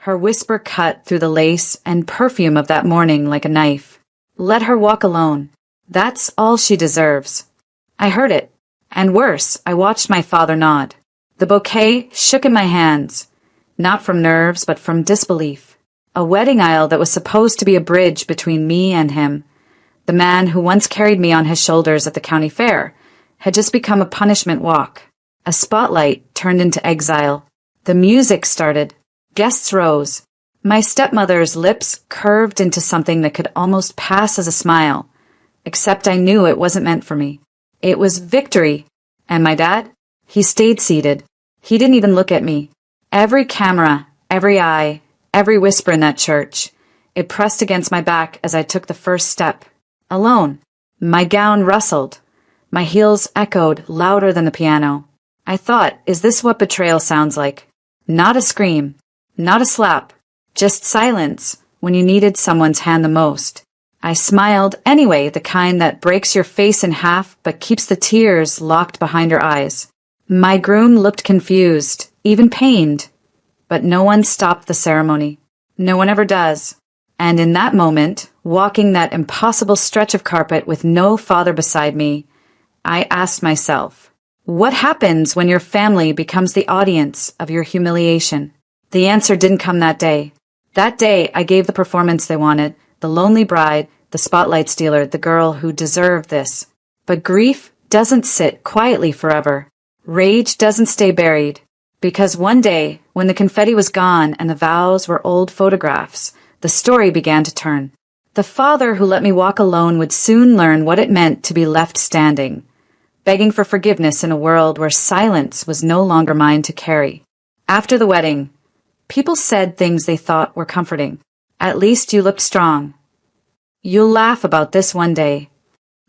her whisper cut through the lace and perfume of that morning like a knife. Let her walk alone. That's all she deserves. I heard it, and worse, I watched my father nod. The bouquet shook in my hands, not from nerves but from disbelief. A wedding aisle that was supposed to be a bridge between me and him, the man who once carried me on his shoulders at the county fair, had just become a punishment walk. A spotlight turned into exile. The music started. Guests rose. My stepmother's lips curved into something that could almost pass as a smile, except I knew it wasn't meant for me. It was victory. And my dad? He stayed seated. He didn't even look at me. Every camera, every eye, every whisper in that church, it pressed against my back as I took the first step. Alone. My gown rustled. My heels echoed louder than the piano. I thought, is this what betrayal sounds like? Not a scream, not a slap, just silence when you needed someone's hand the most. I smiled anyway, the kind that breaks your face in half but keeps the tears locked behind your eyes. My groom looked confused, even pained, but no one stopped the ceremony. No one ever does. And in that moment, walking that impossible stretch of carpet with no father beside me, I asked myself, what happens when your family becomes the audience of your humiliation? The answer didn't come that day. That day, I gave the performance they wanted, the lonely bride, the spotlight stealer, the girl who deserved this. But grief doesn't sit quietly forever. Rage doesn't stay buried. Because one day, when the confetti was gone and the vows were old photographs, the story began to turn. The father who let me walk alone would soon learn what it meant to be left standing, begging for forgiveness in a world where silence was no longer mine to carry. After the wedding, people said things they thought were comforting. At least you looked strong. You'll laugh about this one day.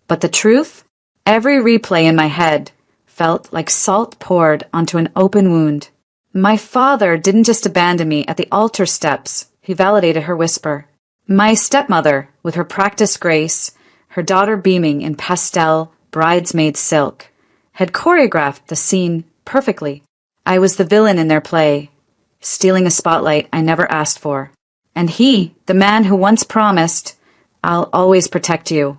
But the truth? Every replay in my head felt like salt poured onto an open wound. My father didn't just abandon me at the altar steps, he validated her whisper. My stepmother, with her practiced grace, her daughter beaming in pastel, bridesmaid silk, had choreographed the scene perfectly. I was the villain in their play, stealing a spotlight I never asked for. And he, the man who once promised, "I'll always protect you,"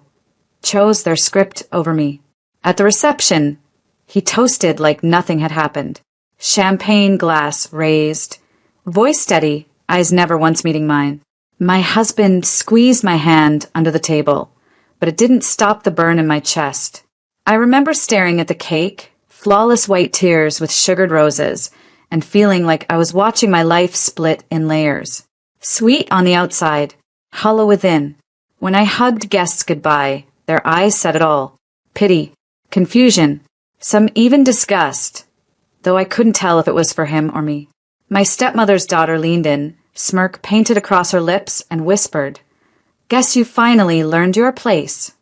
chose their script over me. At the reception, he toasted like nothing had happened. Champagne glass raised, voice steady, eyes never once meeting mine. My husband squeezed my hand under the table, but it didn't stop the burn in my chest. I remember staring at the cake, flawless white tears with sugared roses, and feeling like I was watching my life split in layers. Sweet on the outside, hollow within. When I hugged guests goodbye, their eyes said it all. Pity, confusion, some even disgust, though I couldn't tell if it was for him or me. My stepmother's daughter leaned in, smirk painted across her lips, and whispered, "Guess you finally learned your place."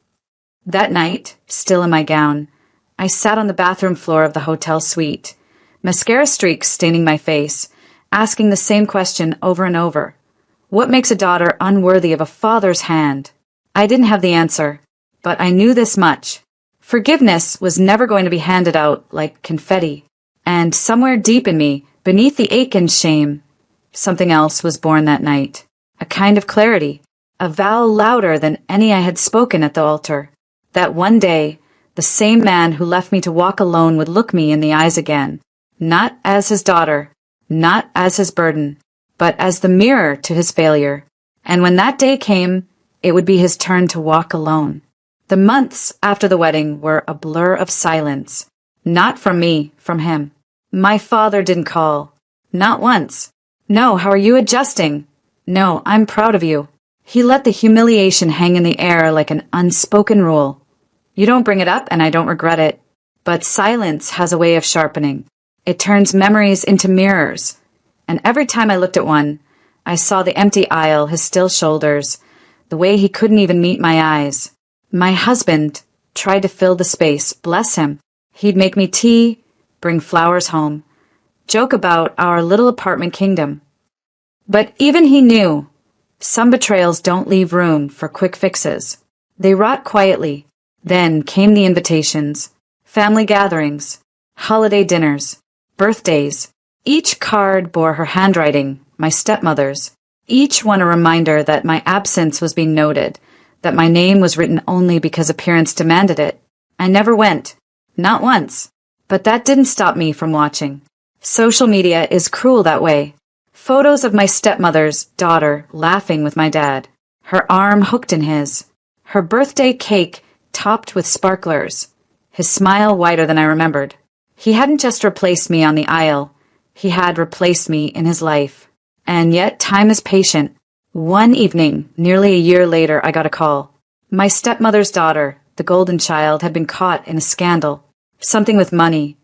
That night, still in my gown, I sat on the bathroom floor of the hotel suite, mascara streaks staining my face, asking the same question over and over. What makes a daughter unworthy of a father's hand? I didn't have the answer, but I knew this much. Forgiveness was never going to be handed out like confetti. And somewhere deep in me, beneath the ache and shame, something else was born that night. A kind of clarity, a vow louder than any I had spoken at the altar. That one day, the same man who left me to walk alone would look me in the eyes again, not as his daughter, not as his burden, but as the mirror to his failure. And when that day came, it would be his turn to walk alone. The months after the wedding were a blur of silence. Not from me, from him. My father didn't call. Not once. No, how are you adjusting? No, I'm proud of you. He let the humiliation hang in the air like an unspoken rule. You don't bring it up and I don't regret it. But silence has a way of sharpening. It turns memories into mirrors. And every time I looked at one, I saw the empty aisle, his still shoulders, the way he couldn't even meet my eyes. My husband tried to fill the space, bless him. He'd make me tea, bring flowers home, joke about our little apartment kingdom. But even he knew, some betrayals don't leave room for quick fixes. They rot quietly. Then came the invitations, family gatherings, holiday dinners, birthdays. Each card bore her handwriting, my stepmother's, each one a reminder that my absence was being noted, that my name was written only because appearance demanded it. I never went. Not once. But that didn't stop me from watching. Social media is cruel that way. Photos of my stepmother's daughter laughing with my dad, her arm hooked in his, her birthday cake topped with sparklers, his smile wider than I remembered. He hadn't just replaced me on the aisle, he had replaced me in his life. And yet time is patient. One evening, nearly a year later, I got a call. My stepmother's daughter, the golden child, had been caught in a scandal. Something with money,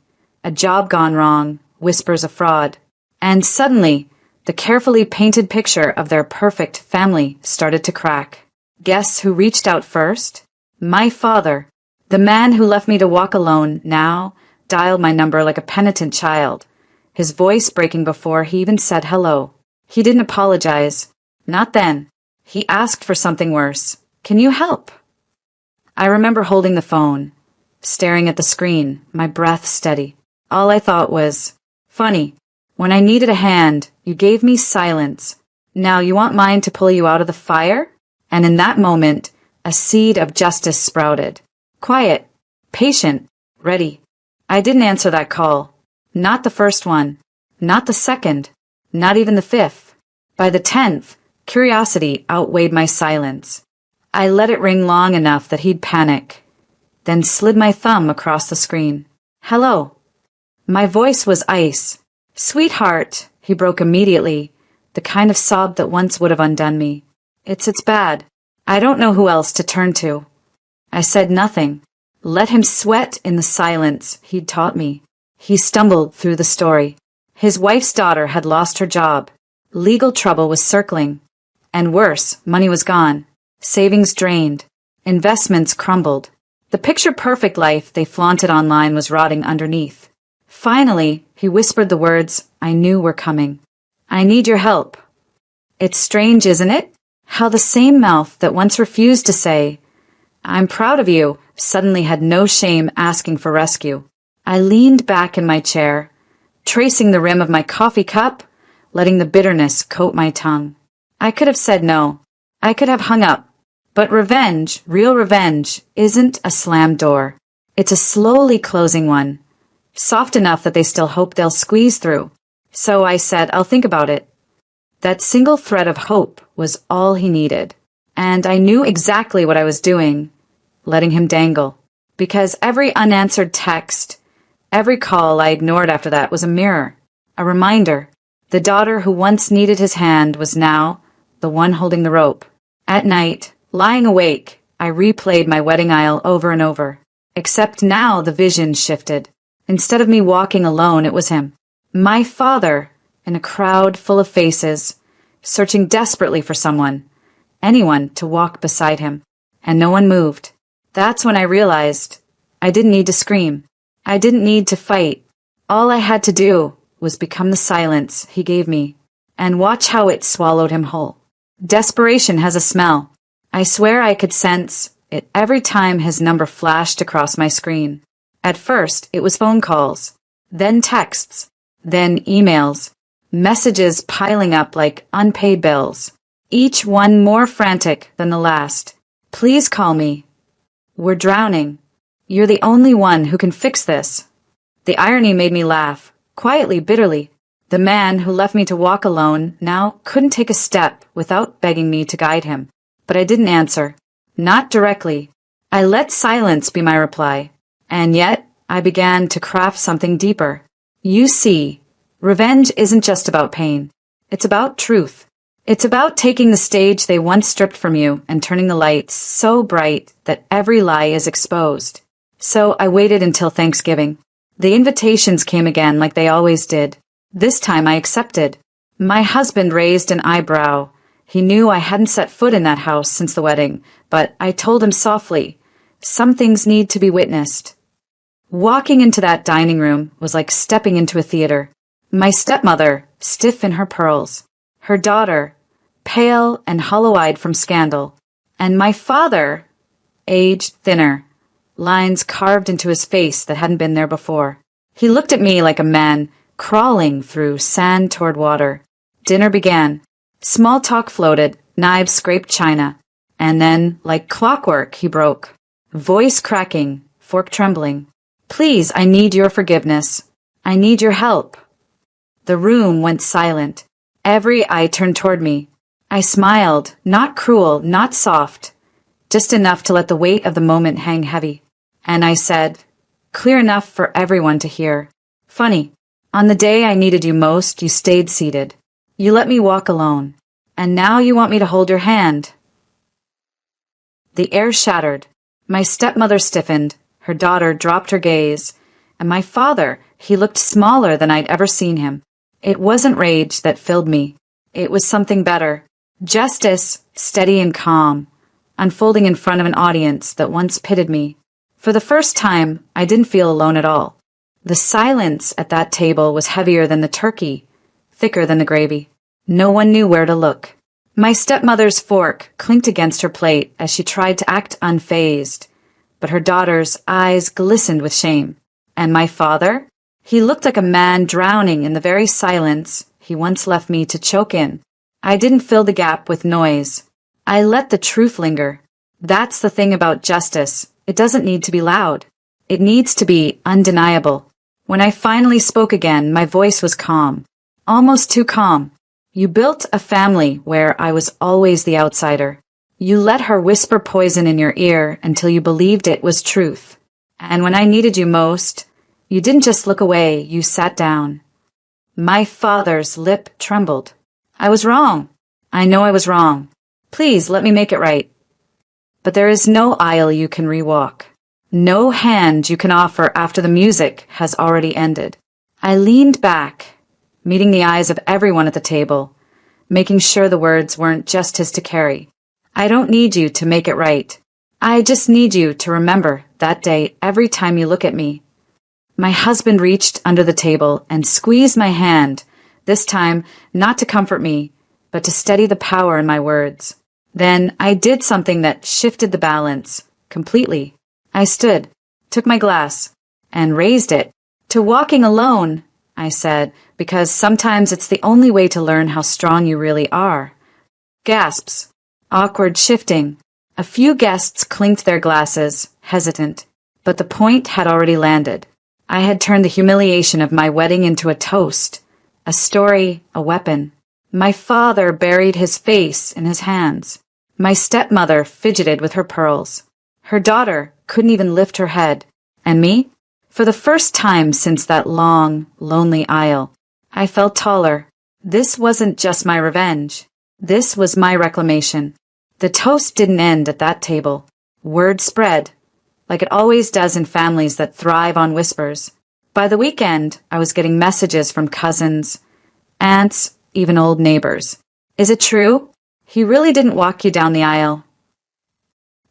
a job gone wrong, whispers of fraud. And suddenly, the carefully painted picture of their perfect family started to crack. Guess who reached out first? My father. The man who left me to walk alone now dialed my number like a penitent child, his voice breaking before he even said hello. He didn't apologize. Not then. He asked for something worse. Can you help? I remember holding the phone, staring at the screen, my breath steady. All I thought was, funny, when I needed a hand, you gave me silence. Now you want mine to pull you out of the fire? And in that moment, a seed of justice sprouted. Quiet, patient, ready. I didn't answer that call. Not the first one. Not the second. Not even the fifth. By the 10th, curiosity outweighed my silence. I let it ring long enough that he'd panic, then slid my thumb across the screen. Hello. My voice was ice. Sweetheart, he broke immediately, the kind of sob that once would have undone me. It's bad. I don't know who else to turn to. I said nothing. Let him sweat in the silence he'd taught me. He stumbled through the story. His wife's daughter had lost her job. Legal trouble was circling. And worse, money was gone. Savings drained. Investments crumbled. The picture-perfect life they flaunted online was rotting underneath. Finally, he whispered the words I knew were coming. I need your help. It's strange, isn't it? How the same mouth that once refused to say, I'm proud of you, suddenly had no shame asking for rescue. I leaned back in my chair, tracing the rim of my coffee cup, letting the bitterness coat my tongue. I could have said no. I could have hung up. But revenge, real revenge, isn't a slammed door. It's a slowly closing one, soft enough that they still hope they'll squeeze through. So I said, I'll think about it. That single thread of hope was all he needed. And I knew exactly what I was doing, letting him dangle. Because every unanswered text, every call I ignored after that was a mirror, a reminder. The daughter who once needed his hand was now the one holding the rope. At night, lying awake, I replayed my wedding aisle over and over. Except now the vision shifted. Instead of me walking alone, it was him. My father, in a crowd full of faces, searching desperately for someone, anyone to walk beside him. And no one moved. That's when I realized I didn't need to scream. I didn't need to fight. All I had to do was become the silence he gave me, and watch how it swallowed him whole. Desperation has a smell. I swear I could sense it every time his number flashed across my screen. At first, it was phone calls, then texts, then emails, messages piling up like unpaid bills, each one more frantic than the last. Please call me. We're drowning. You're the only one who can fix this. The irony made me laugh, quietly, bitterly. The man who left me to walk alone now couldn't take a step without begging me to guide him. But I didn't answer. Not directly. I let silence be my reply. And yet, I began to craft something deeper. You see, revenge isn't just about pain. It's about truth. It's about taking the stage they once stripped from you and turning the lights so bright that every lie is exposed. So I waited until Thanksgiving. The invitations came again like they always did. This time I accepted. My husband raised an eyebrow. He knew I hadn't set foot in that house since the wedding, but I told him softly, some things need to be witnessed. Walking into that dining room was like stepping into a theater. My stepmother, stiff in her pearls. Her daughter, pale and hollow-eyed from scandal. And my father, aged, thinner, lines carved into his face that hadn't been there before. He looked at me like a man crawling through sand toward water. Dinner began. Small talk floated, knives scraped china. And then, like clockwork, he broke. Voice cracking, fork trembling. Please, I need your forgiveness. I need your help. The room went silent. Every eye turned toward me. I smiled, not cruel, not soft, just enough to let the weight of the moment hang heavy. And I said, clear enough for everyone to hear. Funny, on the day I needed you most, you stayed seated. You let me walk alone. And now you want me to hold your hand. The air shattered. My stepmother stiffened. Her daughter dropped her gaze. And my father, he looked smaller than I'd ever seen him. It wasn't rage that filled me. It was something better. Justice, steady and calm, unfolding in front of an audience that once pitted me. For the first time, I didn't feel alone at all. The silence at that table was heavier than the turkey, thicker than the gravy. No one knew where to look. My stepmother's fork clinked against her plate as she tried to act unfazed, but her daughter's eyes glistened with shame. And my father? He looked like a man drowning in the very silence he once left me to choke in. I didn't fill the gap with noise. I let the truth linger. That's the thing about justice. It doesn't need to be loud. It needs to be undeniable. When I finally spoke again, my voice was calm. Almost too calm. You built a family where I was always the outsider. You let her whisper poison in your ear until you believed it was truth. And when I needed you most, you didn't just look away, you sat down. My father's lip trembled. I was wrong. I know I was wrong. Please let me make it right. But there is no aisle you can rewalk. No hand you can offer after the music has already ended. I leaned back, meeting the eyes of everyone at the table, making sure the words weren't just his to carry. I don't need you to make it right. I just need you to remember that day every time you look at me. My husband reached under the table and squeezed my hand, this time not to comfort me, but to steady the power in my words. Then I did something that shifted the balance completely. I stood, took my glass, and raised it. To walking alone, I said, because sometimes it's the only way to learn how strong you really are. Gasps, awkward shifting. A few guests clinked their glasses, hesitant, but the point had already landed. I had turned the humiliation of my wedding into a toast, a story, a weapon. My father buried his face in his hands. My stepmother fidgeted with her pearls. Her daughter couldn't even lift her head. And me? For the first time since that long, lonely aisle, I felt taller. This wasn't just my revenge. This was my reclamation. The toast didn't end at that table. Word spread, like it always does in families that thrive on whispers. By the weekend, I was getting messages from cousins, aunts, even old neighbors. Is it true? He really didn't walk you down the aisle.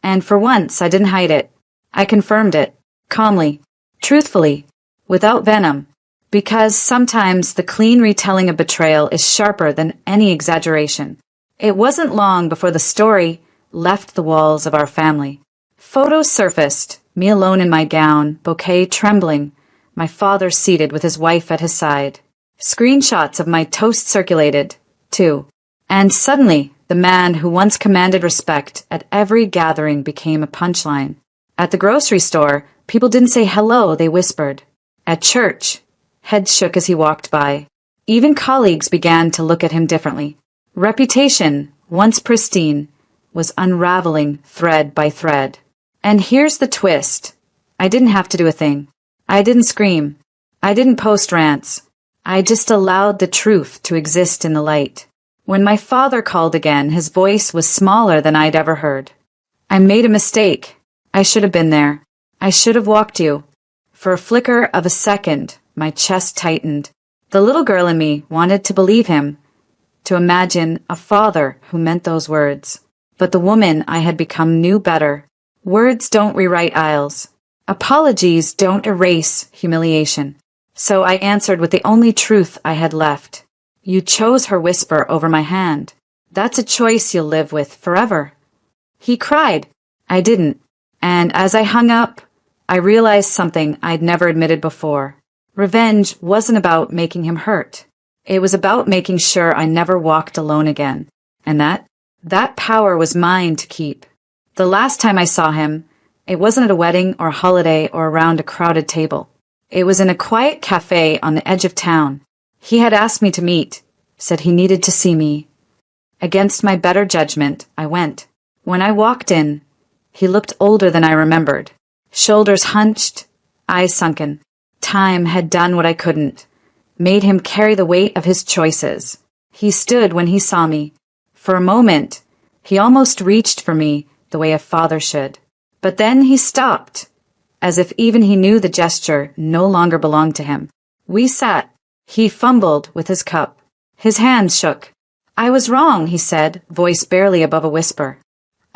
And for once, I didn't hide it. I confirmed it, calmly, truthfully, without venom, because sometimes the clean retelling of betrayal is sharper than any exaggeration. It wasn't long before the story left the walls of our family. Photos surfaced, me alone in my gown, bouquet trembling, my father seated with his wife at his side. Screenshots of my toast circulated, too. And suddenly, the man who once commanded respect at every gathering became a punchline. At the grocery store, people didn't say hello, they whispered. At church, heads shook as he walked by. Even colleagues began to look at him differently. Reputation, once pristine, was unraveling thread by thread. And here's the twist. I didn't have to do a thing. I didn't scream. I didn't post rants. I just allowed the truth to exist in the light. When my father called again, his voice was smaller than I'd ever heard. I made a mistake. I should have been there. I should have walked you. For a flicker of a second, my chest tightened. The little girl in me wanted to believe him, to imagine a father who meant those words. But the woman I had become knew better. Words don't rewrite aisles. Apologies don't erase humiliation. So I answered with the only truth I had left. You chose her whisper over my hand. That's a choice you'll live with forever. He cried. I didn't. And as I hung up, I realized something I'd never admitted before. Revenge wasn't about making him hurt. It was about making sure I never walked alone again. And that power was mine to keep. The last time I saw him, it wasn't at a wedding or a holiday or around a crowded table. It was in a quiet cafe on the edge of town. He had asked me to meet, said he needed to see me. Against my better judgment, I went. When I walked in, he looked older than I remembered. Shoulders hunched, eyes sunken. Time had done what I couldn't, made him carry the weight of his choices. He stood when he saw me. For a moment, he almost reached for me the way a father should. But then he stopped, as if even he knew the gesture no longer belonged to him. We sat. He fumbled with his cup. His hands shook. I was wrong, he said, voice barely above a whisper.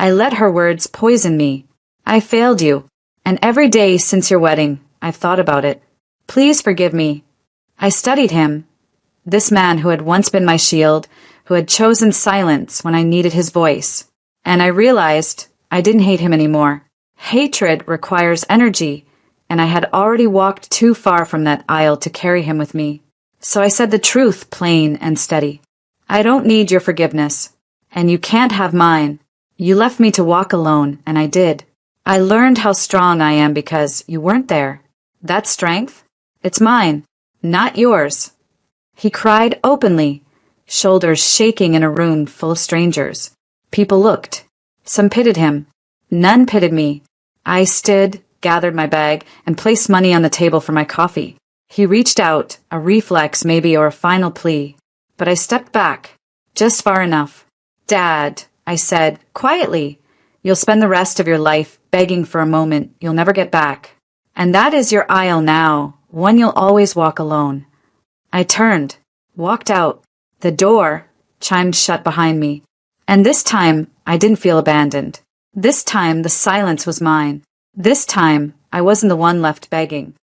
I let her words poison me. I failed you, and every day since your wedding, I've thought about it. Please forgive me. I studied him, this man who had once been my shield, who had chosen silence when I needed his voice. And I realized I didn't hate him anymore. Hatred requires energy, and I had already walked too far from that aisle to carry him with me. So I said the truth plain and steady. I don't need your forgiveness, and you can't have mine. You left me to walk alone, and I did. I learned how strong I am because you weren't there. That strength, it's mine, not yours. He cried openly, shoulders shaking in a room full of strangers. People looked. Some pitied him. None pitied me. I stood, gathered my bag, and placed money on the table for my coffee. He reached out, a reflex maybe or a final plea. But I stepped back, just far enough. Dad, I said, quietly, you'll spend the rest of your life begging for a moment you'll never get back. And that is your aisle now, one you'll always walk alone. I turned, walked out. The door chimed shut behind me. And this time, I didn't feel abandoned. This time, the silence was mine. This time, I wasn't the one left begging.